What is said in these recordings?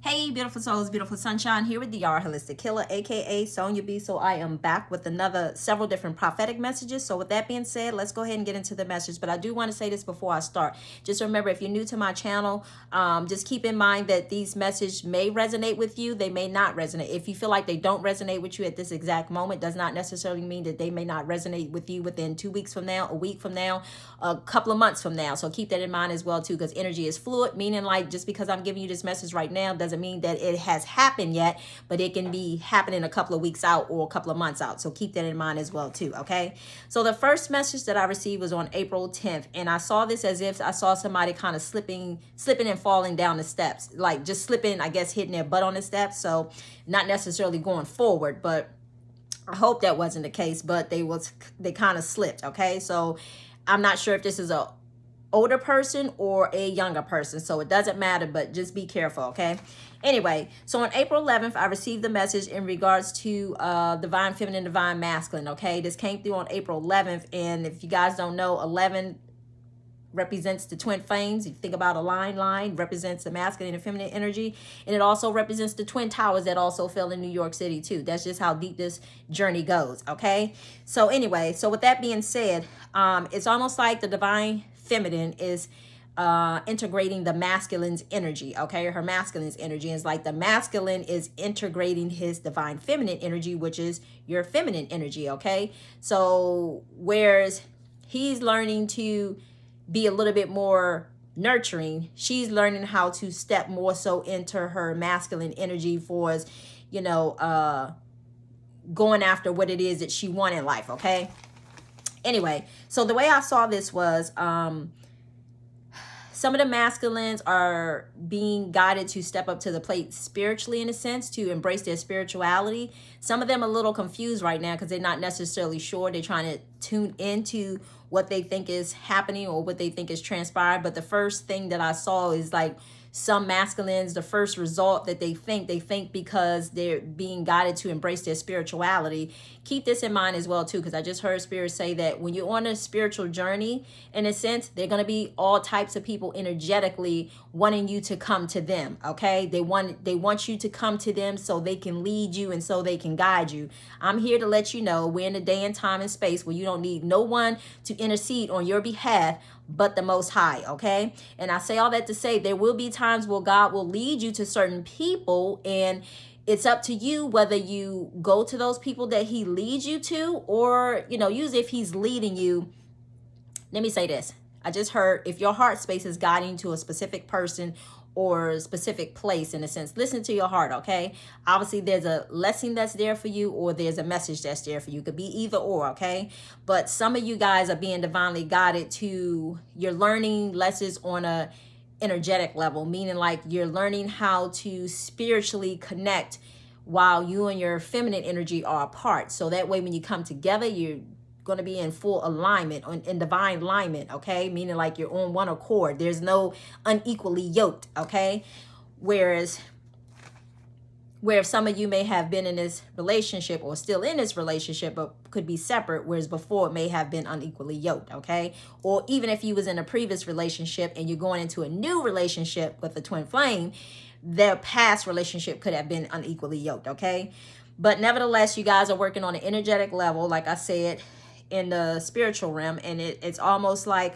Hey, beautiful souls, beautiful sunshine, here with the Yara Holistic Killer, aka Sonya B. So I am back with several different prophetic messages. So with that being said, let's go ahead and get into the message. But I do want to say this before I start. Just remember, if you're new to my channel, just keep in mind that these messages may resonate with you. They may not resonate. If you feel like they don't resonate with you at this exact moment, does not necessarily mean that they may not resonate with you within 2 weeks from now, a week from now, a couple of months from now. So keep that in mind as well too, because energy is fluid, meaning like just because I'm giving you this message right now doesn't mean that it has happened yet, but it can be happening a couple of weeks out or a couple of months out. So keep that in mind as well too. Okay. So the first message that I received was on April 10th, and I saw this as if I saw somebody kind of slipping and falling down the steps, like just slipping, I guess, hitting their butt on the steps. So not necessarily going forward, but I hope that wasn't the case, but they kind of slipped. Okay. So I'm not sure if this is a older person or a younger person, so it doesn't matter, but just be careful. Okay. Anyway, so on April 11th, I received the message in regards to divine feminine, divine masculine. Okay, this came through on April 11th, and if you guys don't know, 11 represents the twin flames. You think about a line represents the masculine and feminine energy, and it also represents the twin towers that also fell in New York City too. That's just how deep this journey goes. Okay, so anyway, so with that being said, it's almost like the divine feminine is integrating the masculine's energy. Okay, her masculine's energy is like the masculine is integrating his divine feminine energy, which is your feminine energy. Okay, so whereas he's learning to be a little bit more nurturing, she's learning how to step more so into her masculine energy for, going after what it is that she wants in life. Okay, anyway, so the way I saw this was some of the masculines are being guided to step up to the plate spiritually, in a sense, to embrace their spirituality. Some of them are a little confused right now because they're not necessarily sure. They're trying to tune into what they think is happening or what they think is transpired. But the first thing that I saw is like some masculines, the first result that they think because they're being guided to embrace their spirituality. Keep this in mind as well too, because I just heard Spirit say that when you're on a spiritual journey, in a sense, they're going to be all types of people energetically wanting you to come to them. Okay, they want you to come to them so they can lead you and so they can guide you. I'm here to let you know we're in a day and time and space where you don't need no one to intercede on your behalf but the Most High. Okay, and I say all that to say there will be times where God will lead you to certain people, and it's up to you whether you go to those people that he leads you to, or usually if he's leading you, let me say this, I just heard, if your heart space is guiding you to a specific person or a specific place, in a sense, listen to your heart. Okay, obviously there's a lesson that's there for you, or there's a message that's there for you. It could be either or. Okay, but some of you guys are being divinely guided to, you're learning lessons on a energetic level, meaning like you're learning how to spiritually connect while you and your feminine energy are apart. So that way when you come together, you're going to be in full alignment, in divine alignment. Okay, meaning like you're on one accord. There's no unequally yoked. Okay, where some of you may have been in this relationship or still in this relationship but could be separate, whereas before it may have been unequally yoked. Okay, or even if you was in a previous relationship and you're going into a new relationship with the twin flame, their past relationship could have been unequally yoked. Okay, but nevertheless, you guys are working on an energetic level, like I said, in the spiritual realm, and it's almost like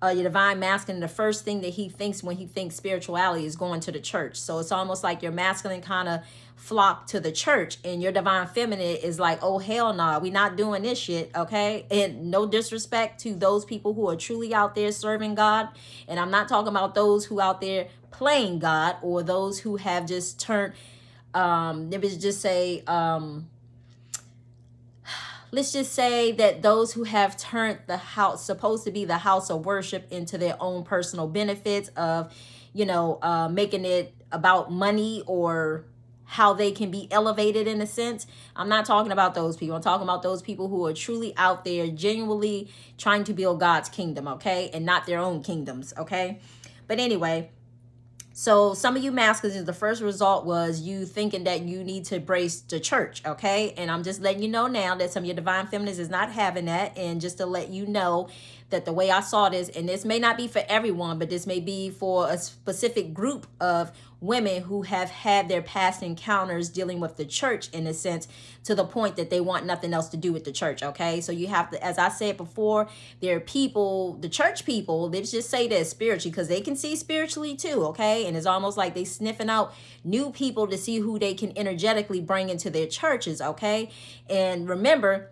your divine masculine, the first thing that he thinks when he thinks spirituality is going to the church. So it's almost like your masculine kind of flock to the church, and your divine feminine is like, oh hell no, we not doing this shit. Okay, and no disrespect to those people who are truly out there serving God, and I'm not talking about those who out there playing God, or those who have just turned let me just say let's just say that those who have turned the house, supposed to be the house of worship, into their own personal benefits of, making it about money or how they can be elevated, in a sense. I'm not talking about those people. I'm talking about those people who are truly out there, genuinely trying to build God's kingdom, okay, and not their own kingdoms, okay? But anyway, so some of you masculines, the first result was you thinking that you need to embrace the church. Okay, and I'm just letting you know now that some of your divine feminines is not having that. And just to let you know that the way I saw this, and this may not be for everyone, but this may be for a specific group of women who have had their past encounters dealing with the church, in a sense, to the point that they want nothing else to do with the church. Okay, so you have to, as I said before, there are people, the church people, let's just say that spiritually, because they can see spiritually too. Okay, and it's almost like they sniffing out new people to see who they can energetically bring into their churches. Okay, and remember,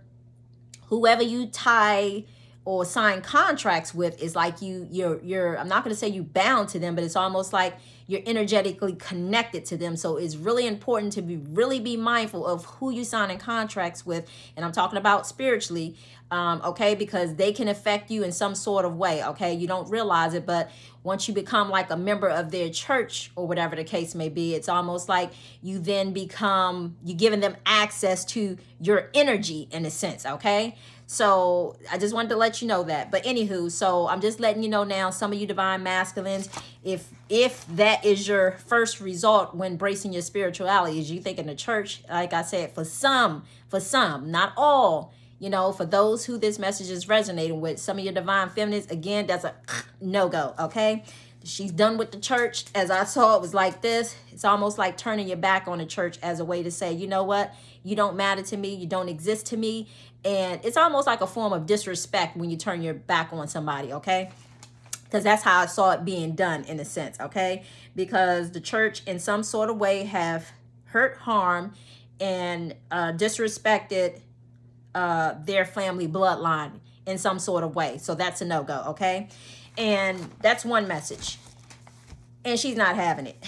whoever you tie or sign contracts with is like you're I'm not going to say you bound to them, but it's almost like you're energetically connected to them. So it's really important to be mindful of who you signing contracts with, and I'm talking about spiritually, okay, because they can affect you in some sort of way. Okay, you don't realize it, but once you become like a member of their church or whatever the case may be, it's almost like you then become, you giving them access to your energy, in a sense. Okay, so I just wanted to let you know that. But anywho, so I'm just letting you know now, some of you divine masculines, if that is your first result when embracing your spirituality, is you think in the church, like I said, for some, not all, you know, for those who this message is resonating with, some of your divine feminines, again, that's a no-go. Okay, she's done with the church. As I saw, it was like this. It's almost like turning your back on the church as a way to say, you know what, you don't matter to me, you don't exist to me. And it's almost like a form of disrespect when you turn your back on somebody. Okay, because that's how I saw it being done, in a sense. Okay, because the church in some sort of way have hurt, harm, and disrespected their family bloodline in some sort of way. So that's a no-go. Okay, and that's one message, and she's not having it.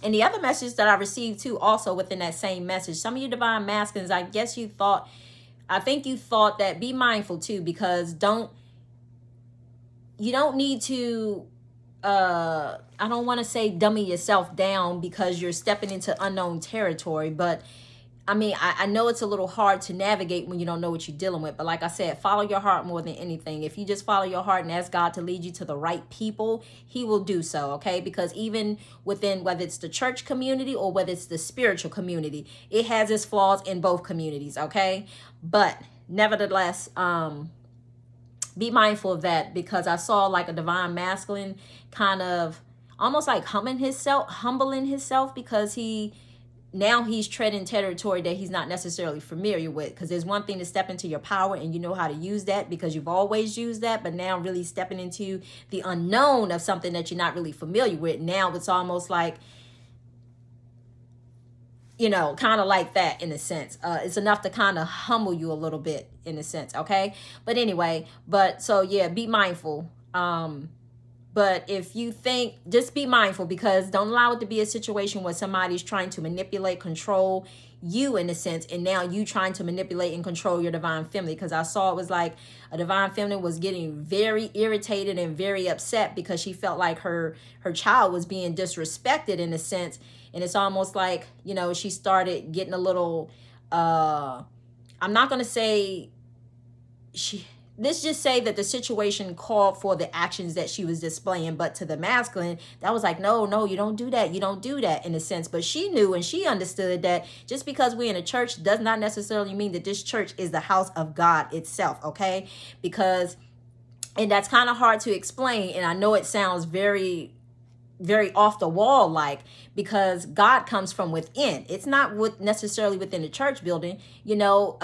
And the other message that I received too, also within that same message, some of you divine masculines, I think you thought that be mindful too, because you don't need to, I don't want to say dummy yourself down because you're stepping into unknown territory, but I mean, I know it's a little hard to navigate when you don't know what you're dealing with. But like I said, follow your heart more than anything. If you just follow your heart and ask God to lead you to the right people, he will do so, okay? Because even within, whether it's the church community or whether it's the spiritual community, it has its flaws in both communities, okay? But nevertheless, be mindful of that, because I saw like a divine masculine kind of almost like humbling himself, because now he's treading territory that he's not necessarily familiar with. Because there's one thing to step into your power and you know how to use that because you've always used that, but now really stepping into the unknown of something that you're not really familiar with, now it's almost like, you know, kind of like that, in a sense. It's enough to kind of humble you a little bit, in a sense, okay? But anyway, so yeah, be mindful. But if you think, just be mindful, because don't allow it to be a situation where somebody's trying to manipulate, control you, in a sense, and now you trying to manipulate and control your divine feminine. Because I saw it was like a divine feminine was getting very irritated and very upset because she felt like her child was being disrespected, in a sense. And it's almost like, you know, she started getting a little, I'm not going to say let's just say that the situation called for the actions that she was displaying, but to the masculine, that was like, no, you don't do that. You don't do that, in a sense. But she knew and she understood that just because we're in a church does not necessarily mean that this church is the house of God itself, okay? And that's kind of hard to explain. And I know it sounds very, very off the wall, like, because God comes from within. It's not necessarily within the church building, you know.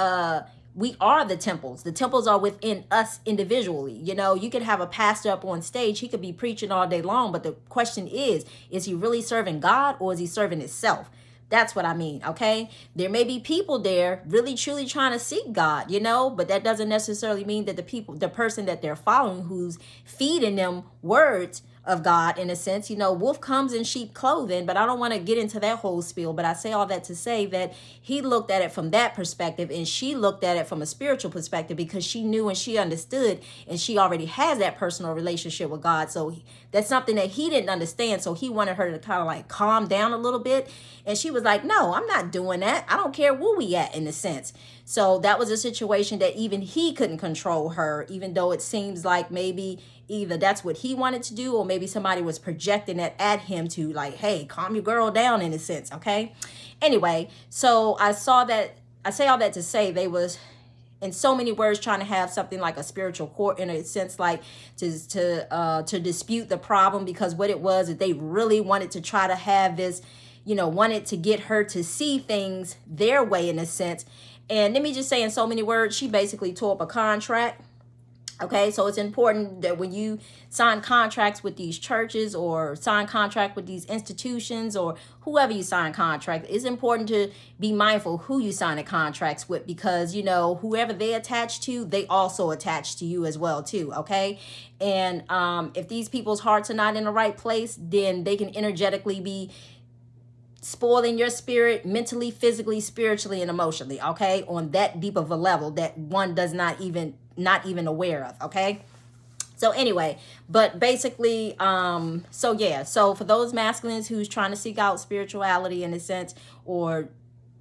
We are the temples. The temples are within us individually. You know, you could have a pastor up on stage. He could be preaching all day long. But the question is he really serving God or is he serving himself? That's what I mean, okay? There may be people there really truly trying to seek God, you know, but that doesn't necessarily mean that the person that they're following who's feeding them words of God, in a sense, you know, wolf comes in sheep clothing, but I don't want to get into that whole spiel. But I say all that to say that he looked at it from that perspective and she looked at it from a spiritual perspective, because she knew and she understood and she already has that personal relationship with God. So that's something that he didn't understand. So he wanted her to kind of like calm down a little bit. And she was like, no, I'm not doing that. I don't care where we at, in a sense. So that was a situation that even he couldn't control her, even though it seems like maybe either that's what he wanted to do or maybe somebody was projecting that at him to like, hey, calm your girl down, in a sense, okay? Anyway, so I say all that to say in so many words, trying to have something like a spiritual court, in a sense, like to dispute the problem, because what it was is they really wanted to try to have this, wanted to get her to see things their way, in a sense. And let me just say, in so many words, she basically tore up a contract. Okay, so it's important that when you sign contracts with these churches or sign contract with these institutions or whoever you sign contract, it's important to be mindful who you sign the contracts with, because whoever they attach to, they also attach to you as well too. Okay, and if these people's hearts are not in the right place, then they can energetically be spoiling your spirit mentally, physically, spiritually, and emotionally, okay, on that deep of a level that one does not even aware of. Okay, so anyway, but basically, so for those masculines who's trying to seek out spirituality, in a sense, or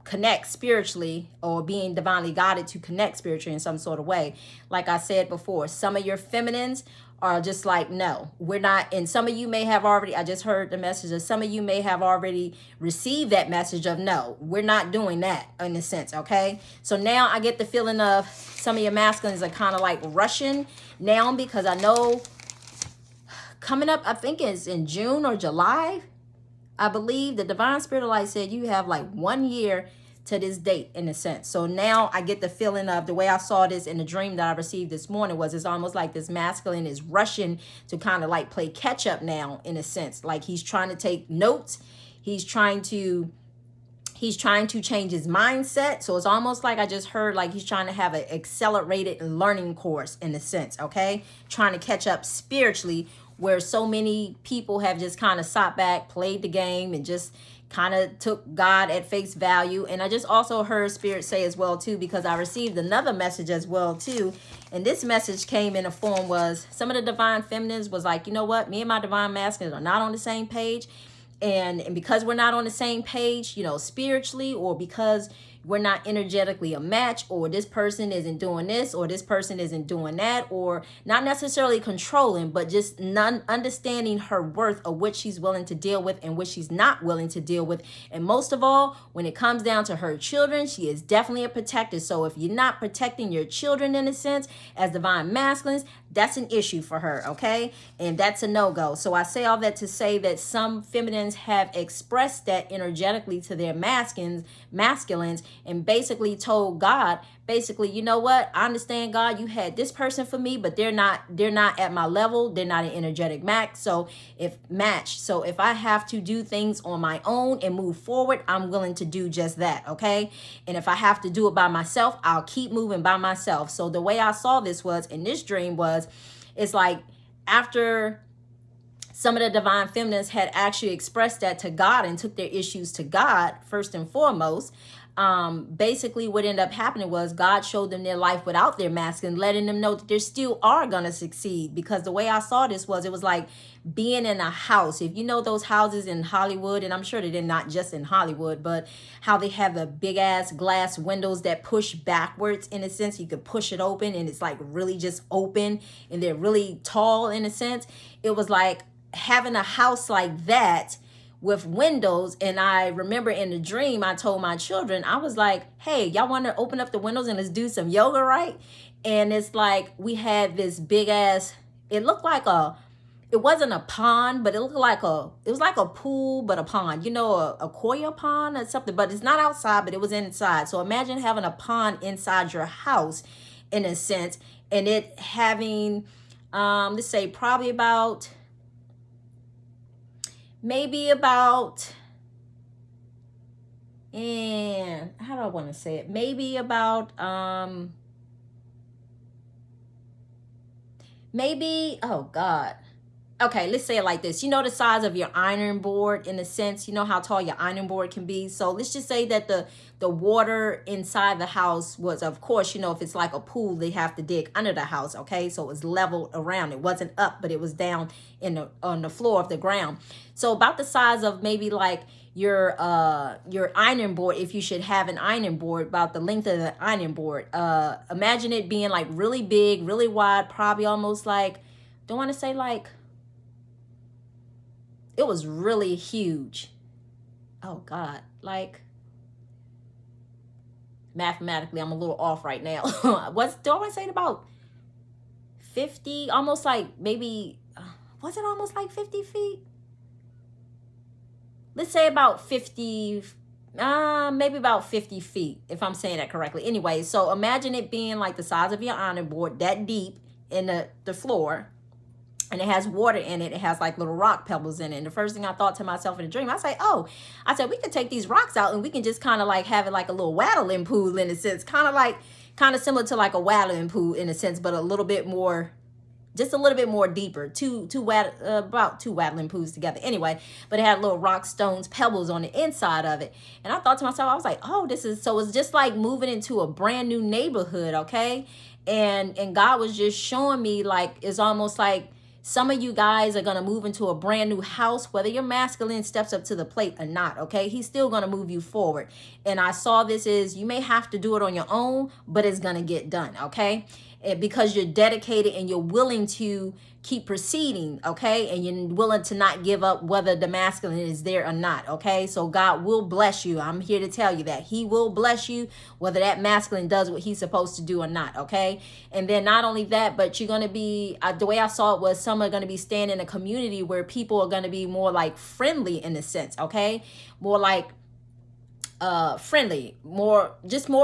connect spiritually, or being divinely guided to connect spiritually in some sort of way, like I said before, some of your feminines are just like, no, we're not. And some of you may have already, I just heard the message of some of you may have already received that message of, no, we're not doing that, in a sense. Okay, so now I get the feeling of some of your masculines are kind of like rushing now, because I know coming up, I think it's in June or July, I believe the divine spirit of light said you have like 1 year to this date, in a sense. So now I get the feeling of, the way I saw this in the dream that I received this morning, was it's almost like this masculine is rushing to kind of like play catch up now, in a sense. Like he's trying to take notes. He's trying to change his mindset. So it's almost like I just heard like he's trying to have an accelerated learning course, in a sense. Okay, trying to catch up spiritually, where so many people have just kind of sat back, played the game, and just kind of took God at face value. And I just also heard Spirit say as well too, because I received another message as well too, and this message came in a form was some of the divine feminines was like, you know what, me and my divine masculines are not on the same page. And because we're not on the same page, spiritually, or because we're not energetically a match, or this person isn't doing this, or this person isn't doing that, or not necessarily controlling, but just not understanding her worth of what she's willing to deal with and what she's not willing to deal with. And most of all, when it comes down to her children, she is definitely a protector. So if you're not protecting your children, in a sense, as divine masculines, that's an issue for her. Okay, and that's a no-go. So I say all that to say that some feminines have expressed that energetically to their masculines, and basically told God, basically, you know what, I understand, God, you had this person for me, but they're not at my level. They're not an energetic match. So if I have to do things on my own and move forward, I'm willing to do just that. Okay, and if I have to do it by myself, I'll keep moving by myself. So the way I saw this was in this dream was, it's like after some of the divine feminines had actually expressed that to God and took their issues to God first and foremost, basically what ended up happening was God showed them their life without their masculine, letting them know that they still are going to succeed. Because the way I saw this was, it was like being in a house. If you know those houses in Hollywood, and I'm sure that they're not just in Hollywood, but how they have the big ass glass windows that push backwards, in a sense, you could push it open and it's like really just open, and they're really tall, in a sense. It was like having a house like that with windows. And I remember in the dream, I told my children, I was like, hey, y'all want to open up the windows and let's do some yoga, right? And it's like we had this big ass, it looked like it wasn't a pond, but it was like a pool, but a pond, a koi pond or something, but it's not outside, but it was inside. So imagine having a pond inside your house, in a sense, and it having, let's say probably about, and how do I want to say it? Maybe about, oh God. Okay, let's say it like this. The size of your iron board, in a sense, how tall your iron board can be. So let's just say that the water inside the house was, of course, if it's like a pool, they have to dig under the house. Okay, so it was leveled around. It wasn't up, but it was down on the floor of the ground. So about the size of maybe like your iron board, if you should have an iron board, about the length of the iron board. Imagine it being like really big, really wide, probably almost like, don't want to say like, it was really huge. Oh God, like, Mathematically, I'm a little off right now. Do I say about 50, almost like maybe, was it almost like 50 feet? Let's say about 50, maybe about 50 feet, if I'm saying that correctly. Anyway, so imagine it being like the size of your ironing board, that deep in the floor, and it has water in it. It has like little rock pebbles in it. And the first thing I thought to myself in a dream, I said, we could take these rocks out and we can just kind of like have it like a little waddling pool in a sense, kind of similar to like a waddling pool in a sense, but a little bit more, just a little bit more deeper, about two waddling pools together. Anyway, but it had little rock, stones, pebbles on the inside of it. And I thought to myself, I was like, oh, it's just like moving into a brand new neighborhood, okay? And God was just showing me like, it's almost like some of you guys are going to move into a brand new house, whether your masculine steps up to the plate or not, okay? He's still going to move you forward. And I saw this as you may have to do it on your own, but it's going to get done, okay? Because you're dedicated and you're willing to keep proceeding, okay? And you're willing to not give up whether the masculine is there or not, okay? So God will bless you. I'm here to tell you that. He will bless you whether that masculine does what he's supposed to do or not, okay? And then not only that, but you're going to be, the way I saw it was some are going to be staying in a community where people are going to be more like friendly in a sense, okay? More like friendly, more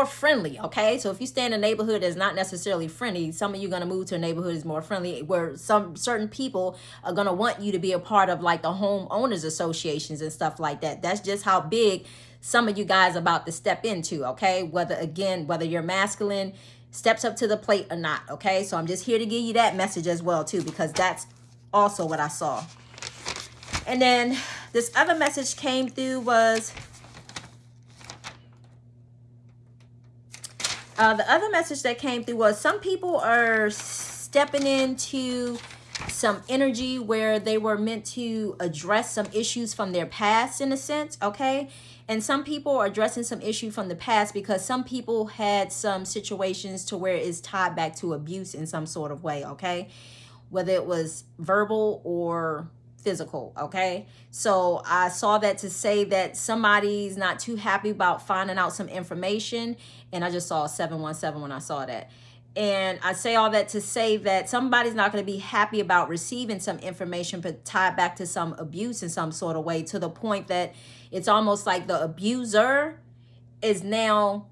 friendly, okay? So if you stay in a neighborhood that's not necessarily friendly, some of you are going to move to a neighborhood that's more friendly, where some certain people are going to want you to be a part of like the homeowners associations and stuff like that. That's just how big some of you guys are about to step into, okay? Whether you're masculine steps up to the plate or not, okay? So I'm just here to give you that message as well too, because that's also what I saw. And then this other message came through was, the other message that came through was some people are stepping into some energy where they were meant to address some issues from their past in a sense, okay? And some people are addressing some issue from the past because some people had some situations to where it's tied back to abuse in some sort of way, okay? Whether it was verbal or physical, okay? So I saw that to say that somebody's not too happy about finding out some information, and I just saw 717 when I saw that. And I say all that to say that somebody's not going to be happy about receiving some information but tied back to some abuse in some sort of way, to the point that it's almost like the abuser is now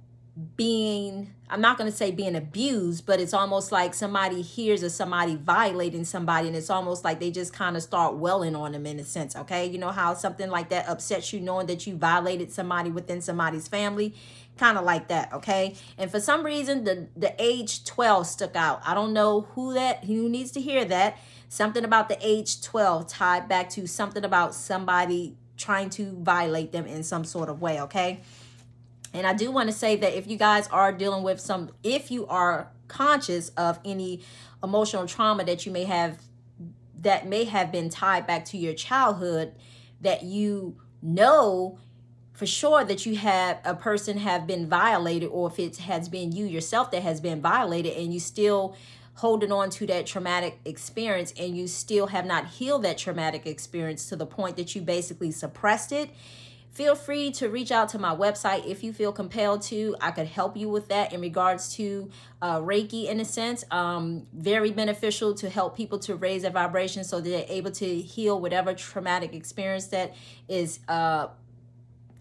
being, I'm not going to say being abused, but it's almost like somebody hears of somebody violating somebody, and it's almost like they just kind of start welling on them in a sense, okay? You know how something like that upsets you, knowing that you violated somebody within somebody's family? Kind of like that, okay? And for some reason, the age 12 stuck out. I don't know who needs to hear that. Something about the age 12 tied back to something about somebody trying to violate them in some sort of way, okay? And I do want to say that if you guys are dealing with if you are conscious of any emotional trauma that you may have, that may have been tied back to your childhood, that you know for sure that you have a person have been violated, or if it has been you yourself that has been violated, and you still holding on to that traumatic experience, and you still have not healed that traumatic experience to the point that you basically suppressed it, feel free to reach out to my website if you feel compelled to. I could help you with that in regards to Reiki in a sense. Very beneficial to help people to raise their vibration so they're able to heal whatever traumatic experience that is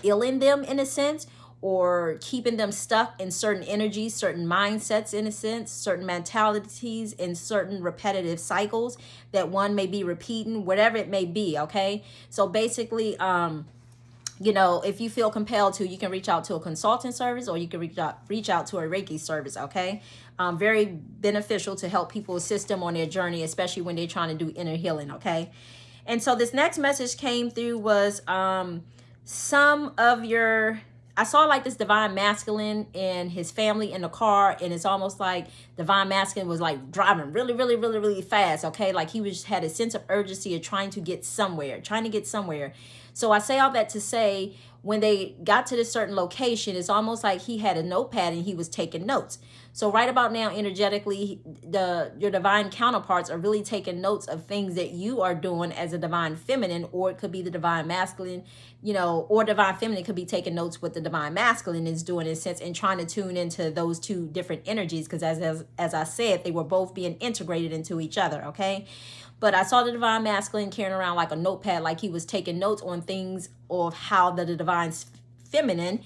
ill in them in a sense, or keeping them stuck in certain energies, certain mindsets in a sense, certain mentalities, and certain repetitive cycles that one may be repeating, whatever it may be, okay? So basically, you know, if you feel compelled to, you can reach out to a consulting service, or you can reach out to a Reiki service, okay? Very beneficial to help people, assist them on their journey, especially when they're trying to do inner healing, okay? And so this next message came through was I saw like this divine masculine and his family in the car, and it's almost like divine masculine was like driving really, really, really, really fast, okay? Like he had a sense of urgency of trying to get somewhere. So I say all that to say, when they got to this certain location, it's almost like he had a notepad and he was taking notes. So right about now, energetically, your divine counterparts are really taking notes of things that you are doing as a divine feminine, or it could be the divine masculine, or divine feminine could be taking notes what the divine masculine is doing, in a sense, and trying to tune into those two different energies, because as I said, they were both being integrated into each other, okay? But I saw the divine masculine carrying around like a notepad, like he was taking notes on things of how the divine feminine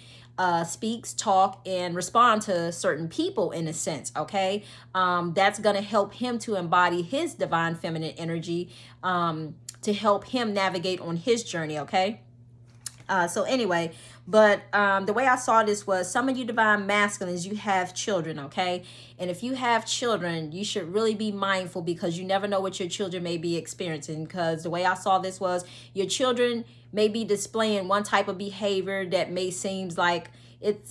speaks, talk, and respond to certain people, in a sense, okay? That's going to help him to embody his divine feminine energy, to help him navigate on his journey, okay? So anyway, but the way I saw this was, some of you divine masculines, you have children, okay? And if you have children, you should really be mindful, because you never know what your children may be experiencing. Because the way I saw this was, your children may be displaying one type of behavior that may seems like it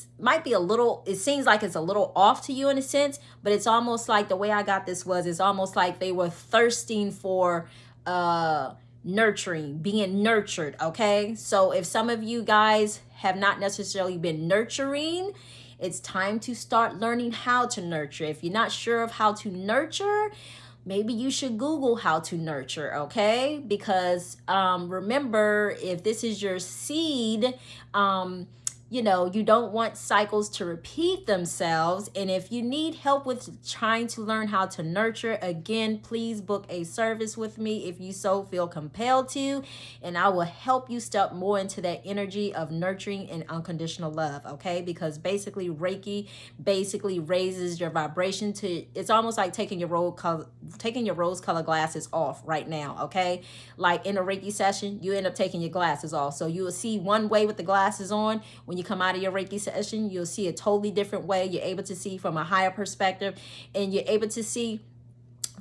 seems like it's a little off to you, in a sense, but it's almost like, the way I got this was, it's almost like they were thirsting for nurturing, being nurtured, okay? So if some of you guys have not necessarily been nurturing, it's time to start learning how to nurture. If you're not sure of how to nurture, maybe you should Google how to nurture, okay? Because remember, if this is your seed, you don't want cycles to repeat themselves. And if you need help with trying to learn how to nurture, again, please book a service with me if you so feel compelled to, and I will help you step more into that energy of nurturing and unconditional love, okay? Because basically Reiki basically raises your vibration to, it's almost like taking your rose color glasses off right now, okay? Like in a Reiki session, you end up taking your glasses off. So you will see one way with the glasses on. When you come out of your Reiki session, you'll see a totally different way. You're able to see from a higher perspective, and you're able to see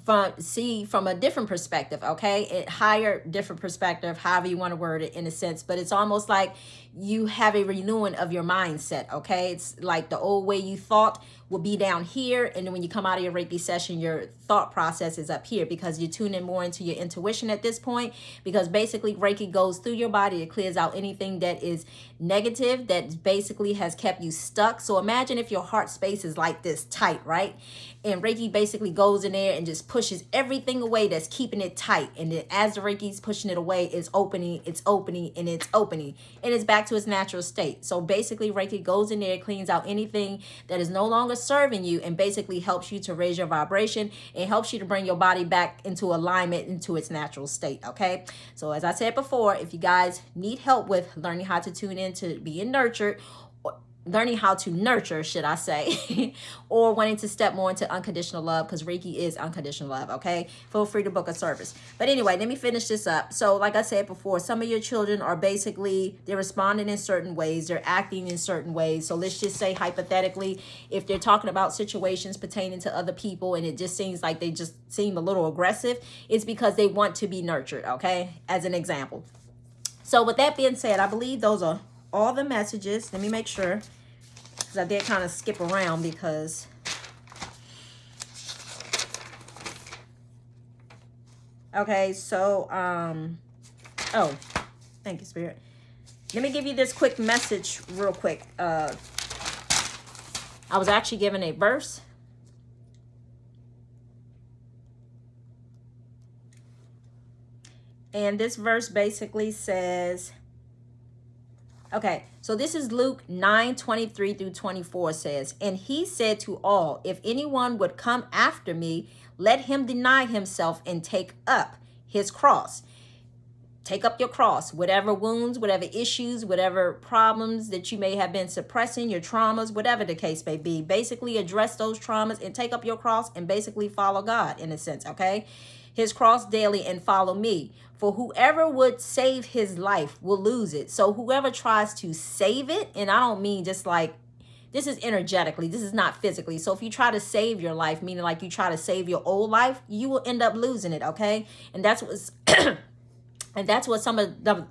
from a different perspective, okay? A higher, different perspective, however you want to word it, in a sense. But it's almost like you have a renewing of your mindset, okay? It's like the old way you thought will be down here, and then when you come out of your Reiki session, your thought process is up here, because you're tuning more into your intuition at this point. Because basically Reiki goes through your body, it clears out anything that is negative, that basically has kept you stuck. So imagine if your heart space is like this tight, right? And Reiki basically goes in there and just pushes everything away that's keeping it tight. And then as the Reiki's pushing it away, it's opening, and it's back to its natural state. So basically Reiki goes in there, cleans out anything that is no longer serving you, and basically helps you to raise your vibration, and helps you to bring your body back into alignment, into its natural state, okay? So as I said before, if you guys need help with learning how to tune into being nurtured, learning how to nurture, should I say, or wanting to step more into unconditional love, because Reiki is unconditional love, okay? Feel free to book a service. But anyway, let me finish this up. So like I said before, some of your children are basically, they're responding in certain ways, they're acting in certain ways. So let's just say, hypothetically, if they're talking about situations pertaining to other people, and it just seems like they just seem a little aggressive, it's because they want to be nurtured, okay? As an example. So with that being said, I believe those are all the messages. Let me make sure, because I did kind of skip around, because okay, so oh, thank you, Spirit. Let me give you this quick message real quick. I was actually given a verse, and this verse basically says, okay, so this is Luke 9:23 through 24 says, and he said to all, if anyone would come after me, let him deny himself and take up his cross. Take up your cross, whatever wounds, whatever issues, whatever problems that you may have been suppressing, your traumas, whatever the case may be. Basically address those traumas and take up your cross and basically follow God, in a sense, okay? His cross daily and follow me. For whoever would save his life will lose it. So whoever tries to save it, and I don't mean just like, this is energetically, this is not physically. So if you try to save your life, meaning like you try to save your old life, you will end up losing it, okay? And that's what's And that's what some of the,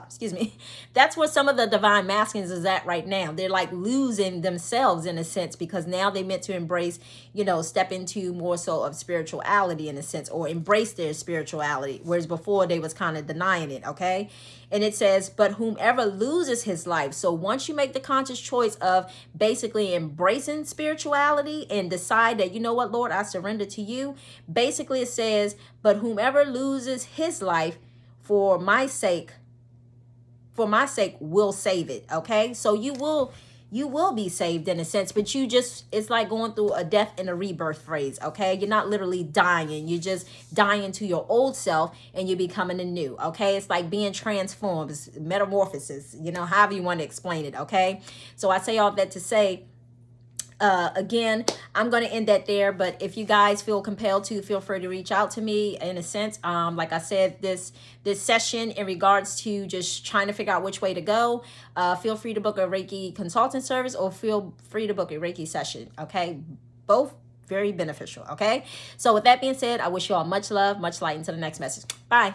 excuse me, that's where some of the divine masculines is at right now. They're like losing themselves in a sense, because now they meant to embrace, you know, step into more so of spirituality in a sense, or embrace their spirituality. Whereas before they was kind of denying it, okay? And it says, but whomever loses his life. So once you make the conscious choice of basically embracing spirituality and decide that, you know what, Lord, I surrender to you. Basically it says, but whomever loses his life for my sake will save it. Okay, so you will be saved in a sense, but you just, it's like going through a death and a rebirth phase. Okay, you're not literally dying, you're just dying to your old self and you're becoming a new. Okay, it's like being transformed, it's metamorphosis, you know, however you want to explain it. Okay, so I say all that to say, again, I'm going to end that there, but if you guys feel compelled to, feel free to reach out to me in a sense. Like I said, this session in regards to just trying to figure out which way to go, feel free to book a Reiki consulting service, or feel free to book a Reiki session. Okay, both very beneficial. Okay, so with that being said, I wish you all much love, much light. Until the next message. Bye.